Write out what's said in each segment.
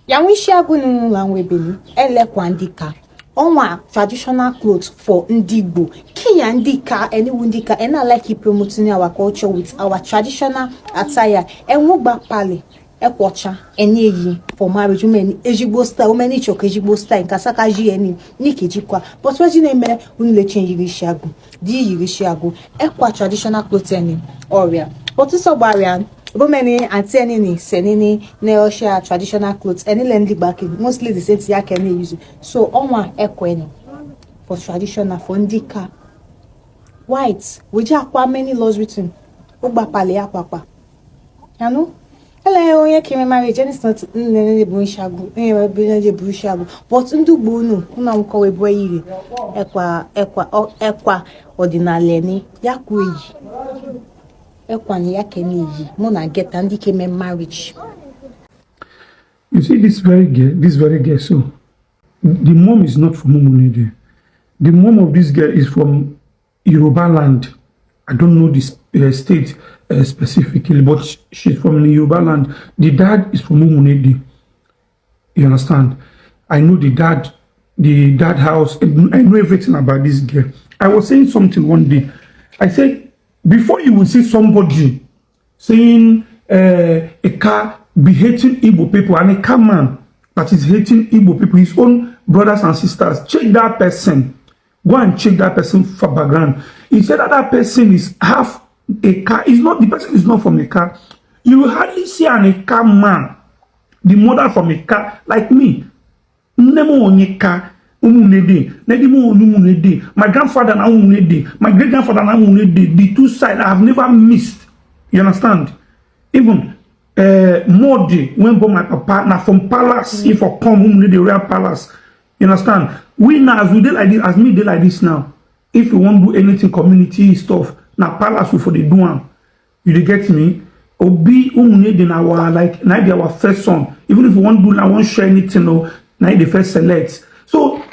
Yawishiagu nungulangwe beni, elekwandika. Onwa traditional clothes for Igbo. Kiya ndika, any wundika, and I like promoting our culture with our traditional attire. And wugba pale, Akwa Ocha, and for marriage, women, IGBO style, women, IGBO style, Kasaka GNI, Niki Jikwa. But what you name, unle change Yirishiagu, Yirishiagu, Akwa traditional clothes, Oria. But it's a barrier. Women and senini, neosha traditional clothes, any lendy backing, mostly the same tia can use. So on ekweni for traditional for ndika. White, which are many laws written. Uba palea papa. You know? Hello, you came marriage, and it's not Bushagu, but Ndu Bunu, Unamko Boy, Equa, ordinarily, Yakui. Ukwuani get and became a marriage. You see this very girl, so the mom is not from Umunede. The mom of this girl is from Yoruba land. I don't know this state specifically, but she's from the Yoruba land. The dad is from Umunede. You understand? I know the dad house. I know everything about this girl. I was saying something one day. I said, before you will see somebody saying a car be hating Igbo people and a car man that is hating Igbo people, his own brothers and sisters, check that person. Go and check that person for background. He said that person is half a car. The person is not from a car. You will hardly see a car man, the mother from a car like me. Nemo on a car. My grandfather na Umunede, my great grandfather na Umunede. The two sides I have never missed. You understand? Even Modi when born my papa na from palace. If I come Umunede real palace. You understand? We now as we did like this, as me did like this now. If you want to do anything community stuff, na palace we for the do am. You get me? Obi Umunede na our like na be our first son. Even if you want to do, I won't share anything. No, na the first select. So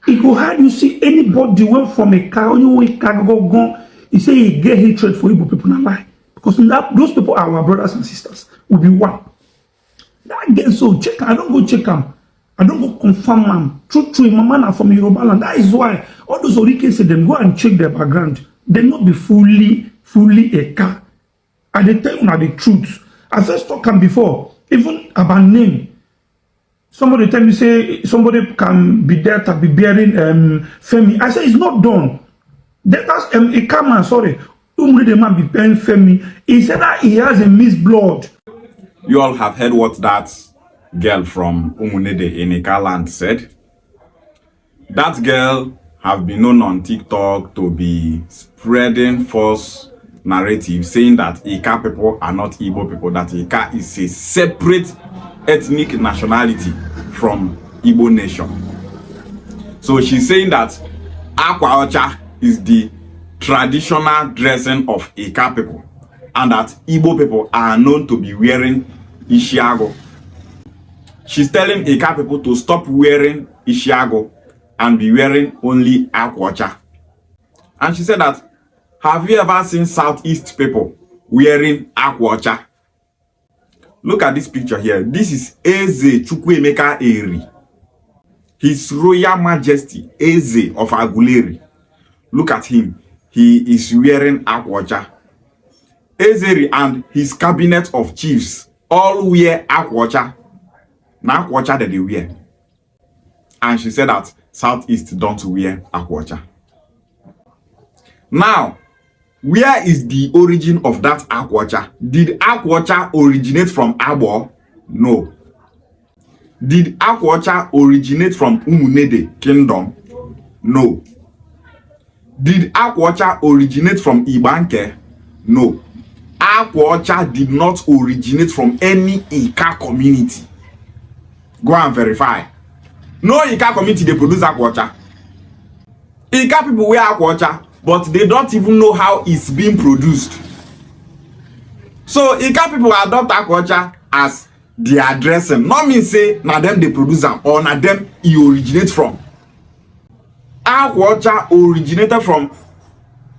it go hard you see anybody went from a car, only car go. He say he get hatred for Igbo people, not lie. Because those people are our brothers and sisters. Will be one. That get so check. I don't go check them. I don't go confirm them. True, my man are from Yoruba land. That is why all those Orike say them go and check their background. They not be fully a car. And they tell you now the truth. I first talked them before, even about name. Somebody tell me, say, somebody can be there to be bearing Femi. I say, it's not done. That's a camera, sorry. The man be bearing Femi. He said that he has a mixed blood. You all have heard what that girl from Umunede in Ikaland said. That girl have been known on TikTok to be spreading false narrative, saying that Ika people are not Igbo people, that Ika is a separate ethnic nationality from Igbo nation. So she's saying that Akwa Ocha is the traditional dressing of Ika people and that Igbo people are known to be wearing Ishiago. She's telling Ika people to stop wearing Ishiago and be wearing only Akwa Ocha. And she said that, have you ever seen Southeast people wearing Akwa Ocha? Look at this picture here. This is Eze Chukwuemeka Eri. His Royal Majesty Eze of Aguleri. Look at him. He is wearing Akwa Ocha. Ezeri and his cabinet of chiefs all wear Akwa Ocha. Now Akwa Ocha that they wear. And she said that Southeast don't wear Akwa Ocha. Now, where is the origin of that Akwa Ocha? Did Akwa Ocha originate from Agbor? No. Did Akwa Ocha originate from Umunede Kingdom? No. Did Akwa Ocha originate from Ibanke? No. Akwa Ocha did not originate from any Ika community. Go and verify. No Ika community they produce Akwa Ocha. Ika people wear Akwa Ocha, but they don't even know how it's being produced. So Ika people adopt Akwa Ocha as their dressing. Not mean say na them they produce them or na them it originate from. Akwa Ocha originated from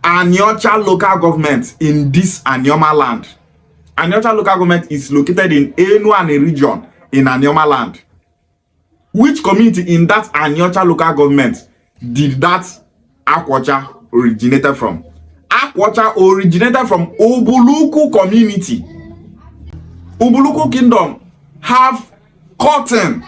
Aniocha local government in this Anioma land. Aniocha local government is located in Ukwuani region in Anioma land. Which community in that Aniocha local government did that Akwa Ocha originated from? Akwa Ocha originated from Ubulu-Uku community. Ubulu-Uku kingdom have cotton.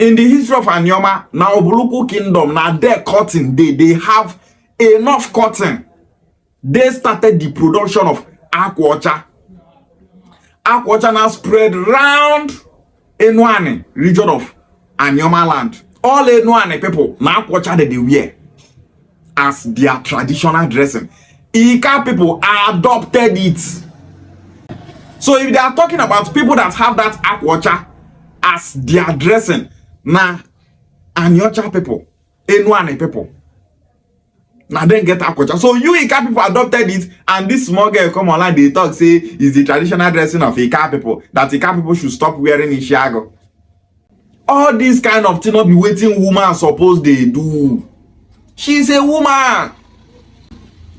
In the history of Anioma, now Ubulu-Uku kingdom, now their cotton, they have enough cotton. They started the production of Akwa Ocha. Akwa Ocha now spread round Ukwuani region of Anioma land. All Ukwuani people, now Akwa Ocha they wear as their traditional dressing. Ika people adopted it. So if they are talking about people that have that Akwa Ocha as their dressing, now Aniocha people, Ukwuani people, now then get Akwa Ocha. So you Ika people adopted it, and this small girl come online, they talk say is the traditional dressing of Ika people, that Ika people should stop wearing in Chicago. All this kind of thing not be waiting woman suppose they do. She's a woman.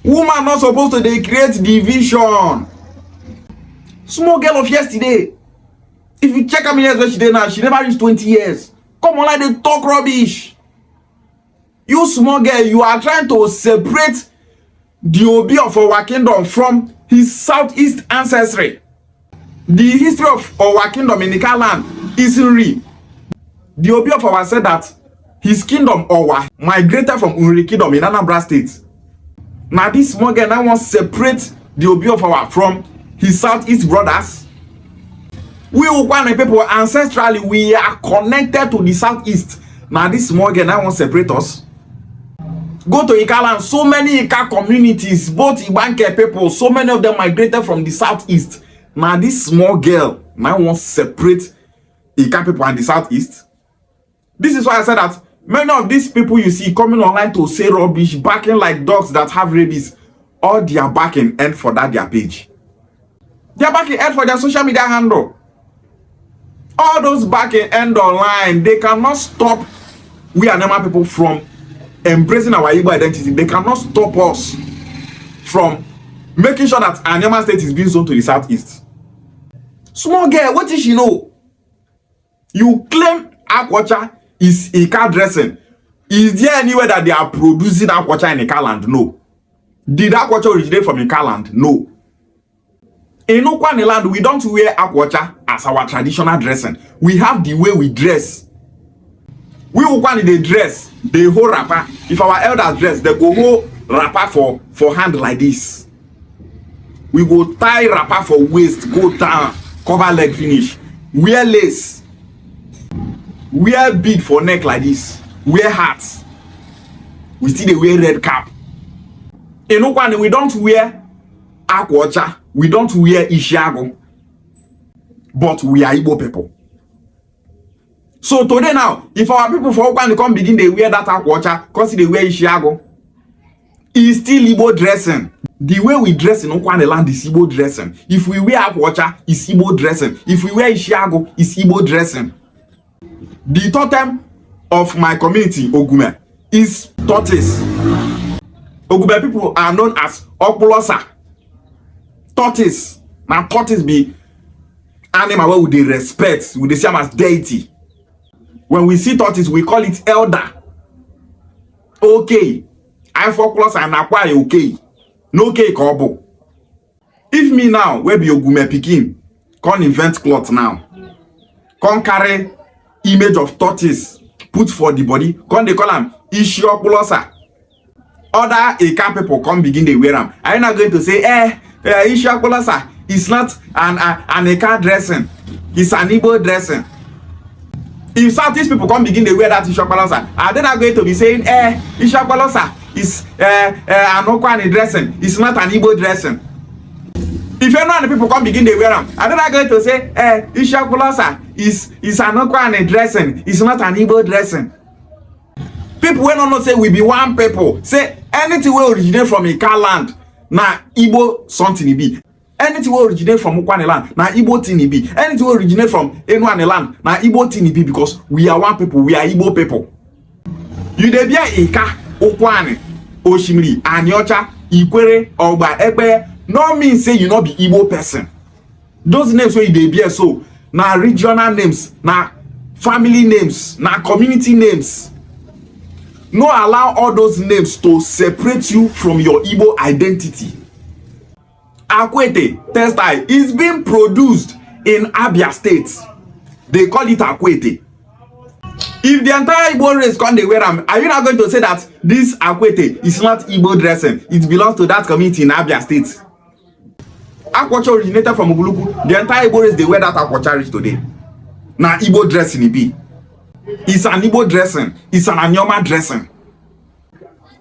Woman not supposed to they create division. Small girl of yesterday. If you check how many years where she did now, she never reached 20 years. Come on, like they talk rubbish. You small girl, you are trying to separate the Obi of our kingdom from his southeast ancestry. The history of our kingdom in Nika land isn't real. The Obi of our said that his kingdom Owa migrated from Unri kingdom in Anambra state. Now this small girl now wants to separate the Obi of our from his southeast brothers. We Ukwuani people ancestrally we are connected to the southeast. Now this small girl now wants to separate us. Go to Ika land, so many Ika communities, both Ibanke people, so many of them migrated from the southeast. Now this small girl now wants to separate Ika people and the southeast. This is why I said that many of these people you see coming online to say rubbish, barking like dogs that have rabies, all their backing end for that their page. Their backing end for their social media handle. All those backing end online, they cannot stop we Anioma people from embracing our Igbo identity. They cannot stop us from making sure that Anioma state is being zoned to the southeast. Small girl, what did she know? You claim Akwa Ocha is Ika dressing. Is there anywhere that they are producing Akwa Ocha in Ika land? No. Did Akwa Ocha originate from Ika land? No. In Ukwuani land, we don't wear Akwa Ocha as our traditional dressing. We have the way we dress. We Ukwuani they dress, they hold wrapper. If our elders dress, they go hold wrapper for hand like this. We go tie wrapper for waist, go down, cover leg finish. Wear lace. Wear bead for neck like this. Wear hats. We still they wear red cap. In Ukwuani, we don't wear Akwa Ocha. We don't wear Ishiago. But we are Igbo people. So today now, if our people for Ukwuani come begin, they wear that Akwa Ocha, because they wear Ishiago, it's still Igbo dressing. The way we dress in Ukwuani land is Igbo dressing. If we wear Akwa Ocha, it's Igbo dressing. If we wear Ishiago, it's Igbo dressing. The totem of my community, Ogume, is tortoise. Ogume people are known as Okulosa. Tortoise. Now tortoise be animal where we dey respect, we dey see them as deity. When we see tortoise, we call it elder. Okay. I for close and acquire okay. No cake kobo. If me now, where be Ogume pikin, can't invent cloth now. Can't carry image of tortoise, put for the body. Can't they call them Ishiokulosa. Other Ika people come begin they wear them. I'm not going to say, Ishiokulosa is not an Ika dressing. It's an Igbo dressing. If Southeast people come begin they wear that Ishiokulosa, are they not going to be saying, Ishiokulosa is an Ukwuani dressing? It's not an Igbo dressing. If you know the people come begin they wear them, are they not going to say, Issele-Uku is an Ukwuani dressing? It's not an Igbo dressing. People when not say we be one people. Say anything will originate from Ika land, na Igbo something be. Anything will originate from Ukwuani land, na Igbo thing be. Anything will originate from Ukwuani land, na Igbo thing be, because we are one people, we are Igbo people. You dey bia Ika, Ukwuani, Oshimiri, Aniocha, Ikwere, Ogba, Egbe, no mean say you not be Igbo person. Those names where you dey bia so, na regional names, na family names, na community names. No allow all those names to separate you from your Igbo identity. Akwete textile is being produced in Abia State. They call it Akwete. If the entire Igbo race come they wear them, are you not going to say that this Akwete is not Igbo dressing? It belongs to that community in Abia State. Akwa Ocha originated from Ubulu-Uku. The entire Igbo race they wear that Akwa Ocha today. Now Igbo dressing it be. It's an Igbo dressing. It's an Anioma dressing.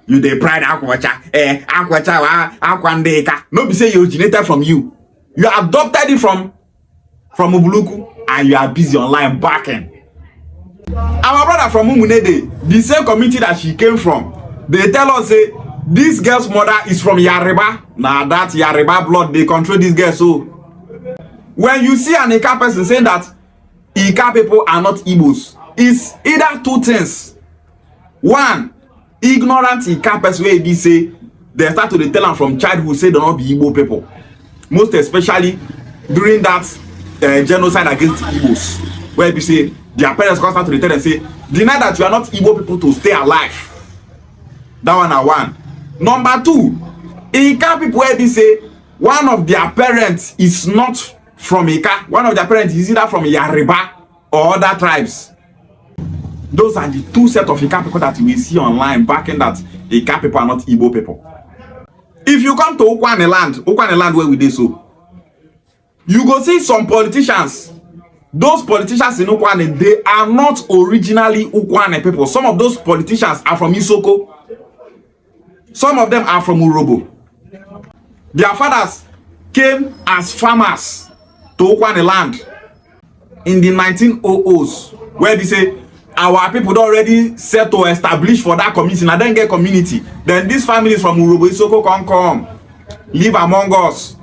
You dey pride Akwa Ocha. Akwa Ocha wa Akwa Ndeka. No be say you originated from you. You adopted it from Ubulu-Uku and you are busy online backing. Our brother from Umunede, the same community that she came from, they tell us say this girl's mother is from Yariba. Now that Yariba blood they control this girl. So when you see an Ika person saying that Ika people are not Igbos, it's either two things. One, ignorant Ika person where they say they start to tell them from childhood say they not be Igbo people. Most especially during that genocide against Igbos, where they say their parents come start to tell them say deny that you are not Igbo people to stay alive. That one are one. Number two, Ika people where they say one of their parents is not from Ika, one of their parents is either from Yariba or other tribes. Those are the two sets of Ika people that we see online backing that Ika people are not Igbo people. If you come to Ukwuani land where we dey so, you go see some politicians. Those politicians in Ukwuani, they are not originally Ukwuani people. Some of those politicians are from Isoko. Some of them are from Urobo. Their fathers came as farmers to Ukwuani land in the 1900s, where they say our people don't already set to establish for that community. Now then get community. Then these families from Urobo Isoko come live among us.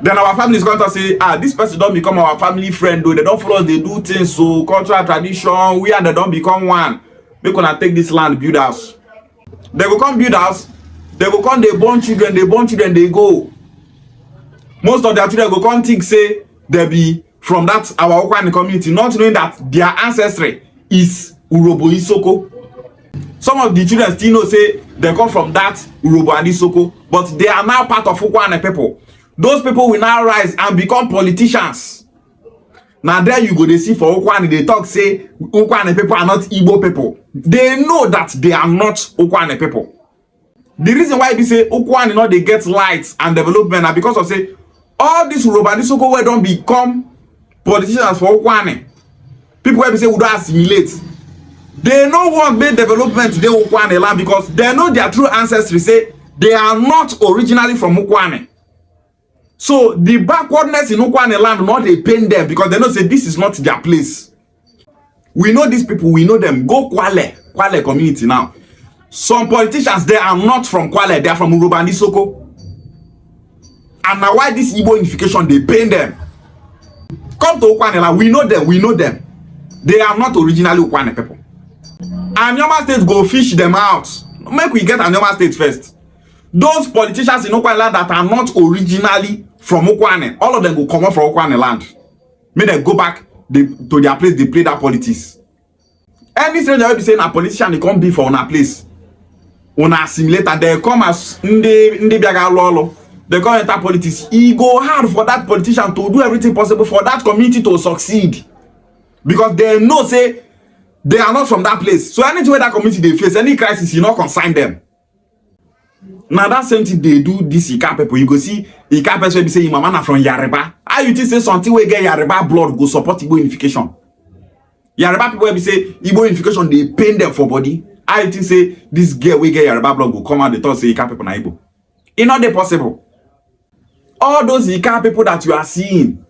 Then our family is going to say, this person don't become our family friend though. They don't follow us, they do things so cultural tradition, we and they don't become one. They gonna take this land, build house. They will come build house, they will come, they born children, they go. Most of their children go come think say they be from that our Ukwuani community, not knowing that their ancestry is Urobo Isoko. Some of the children still know say they come from that Urobo and Isoko, but they are now part of Ukwuani people. Those people will now rise and become politicians. Now there you go, they see for Ukwuani, they talk say Ukwuani people are not Igbo people. They know that they are not Ukwuani people. The reason why they say Ukwuani not they get light and development are because of say all these Urobo and Isoko where don't become politicians for Ukwuani. People where they say we don't assimilate. They know what made development they Ukwuani land because they know their true ancestry say they are not originally from Ukwuani. So the backwardness in Ukwuani land not they pain them because they know say this is not their place. We know these people, we know them. Go Kwale community now. Some politicians they are not from Kwale, they are from Urobo and Isoko. And now why this Igbo unification they pain them? Come to Ukwuani land, we know them. They are not originally Ukwuani people. Anioma State go fish them out. Make we get Anioma State first. Those politicians in Ukwuani land that are not originally from Ukwuani, all of them will come up from Ukwuani land. May they go back to their place, they play that politics. Any stranger will be saying a politician they come be for una place. Una assimilate and they come as Ndi Biaga Lolo. They come enter politics. It go hard for that politician to do everything possible for that community to succeed. Because they know say they are not from that place. So anything that community they face, any crisis, you not consign them. Now that same thing they do this Ika people. You go see Ika person be saying mama na from Yariba. How you think say something we get Yariba blood go support Igbo unification? Yariba people be say Igbo unification they pain them for body. How you think say this girl we get Yariba blood go come out they talk say Ika people na Igbo? It's not possible. All those Ika people that you are seeing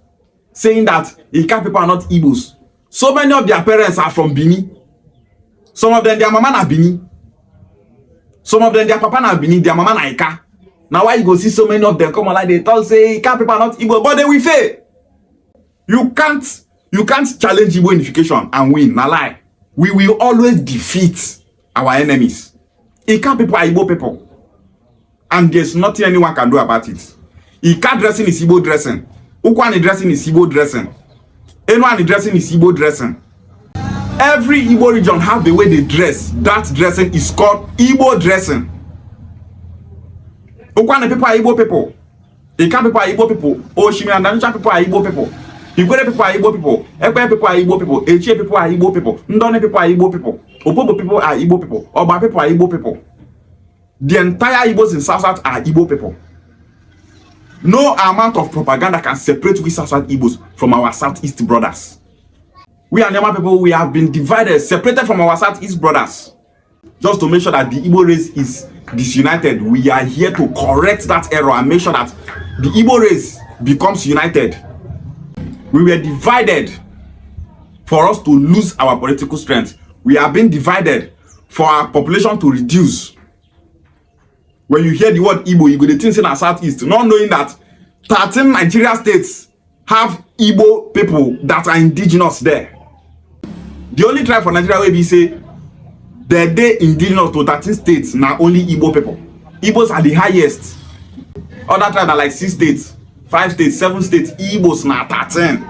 saying that Ika people are not Igbos. So many of their parents are from Bini. Some of them their mama na Bini. Some of them, their papa na Bini, their mama na Ika. Now why you go see so many of them come on like they talk say Ika people are not Igbo, but they will fail. You can't challenge Igbo unification and win. Na lie. We will always defeat our enemies. Ika people are Igbo people. And there's nothing anyone can do about it. Ika dressing is Igbo dressing. Ukwuani dressing is Igbo dressing. Anyone dressing is Igbo dressing. Every Igbo region have the way they dress. That dressing is called Igbo dressing. Ukwuani people are Igbo people. Ika people are Igbo people. Oshimi and Onicha people are Igbo people. Igwe people are Igbo people. Ekwe people are Igbo people. Eche people are Igbo people. Ndone people are Igbo people. Opobo people are Igbo people. Oba people are Igbo people. The entire Igbos in South are Igbo people. No amount of propaganda can separate we South Igbos from our Southeast brothers. We Anioma people, we have been divided, separated from our Southeast brothers. Just to make sure that the Igbo race is disunited, we are here to correct that error and make sure that the Igbo race becomes united. We were divided for us to lose our political strength. We are being divided for our population to reduce. When you hear the word Igbo, you go to think in our Southeast, not knowing that 13 Nigeria states have Igbo people that are indigenous there. The only tribe for Nigeria where we say they indigenous to 13 states now only Igbo people. Igbos are the highest. Other tribes are like 6 states, 5 states, 7 states. Igbos now 13.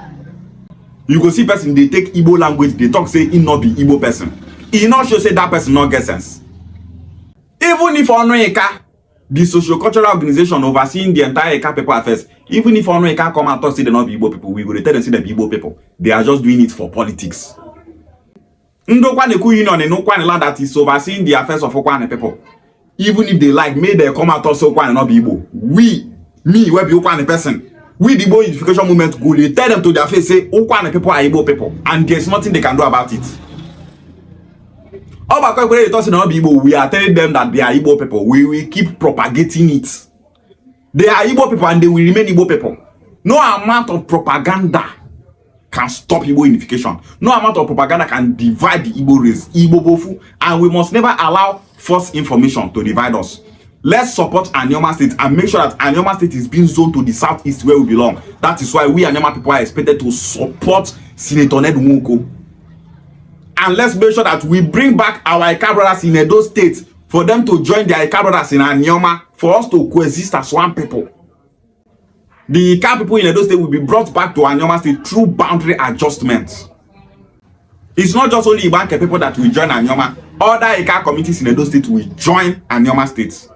You go see person they take Igbo language, they talk say it not be Igbo person. It not show say that person not get sense. Even if Onicha, the socio-cultural organization overseeing the entire Eka people affairs, even if Onicha come and talk say they not be Igbo people, we will tell them say they be Igbo people. They are just doing it for politics. Ukwuani-Uku union in Ukwuani land that is overseeing the affairs of Ukwuani people. Even if they like, may they come out also Ukwuani not be Igbo. We be Ukwuani person. We the Igbo unification movement go, they tell them to their face, say Ukwuani people are Igbo people. And there's nothing they can do about it. We are telling them that they are Igbo people. We will keep propagating it. They are Igbo people and they will remain Igbo people. No amount of propaganda can stop Igbo unification. No amount of propaganda can divide the Igbo race, IGBO BU OFU, and we must never allow false information to divide us. Let's support Anioma State and make sure that Anioma State is being zoned to the southeast where we belong. That is why we Anioma people are expected to support Senator Ned Nwoko. And let's make sure that we bring back our Ika brothers in Edo State for them to join their Ika brothers in Anioma for us to coexist as one people. The Ika people in Edo State will be brought back to Anioma State through boundary adjustments. It's not just only Ibanke people that will join Anioma. Other Ika communities in Edo State will join Anioma State.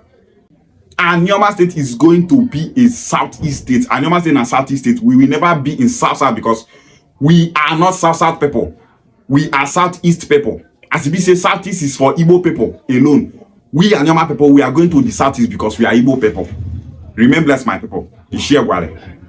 Anioma State is going to be a southeast state. Anioma State and southeast state. We will never be in south because we are not south people. We are southeast people. As we say, southeast is for Igbo people alone. We Anioma people, we are going to the southeast because we are Igbo people. Remain blessed, my people. Issele-Uku.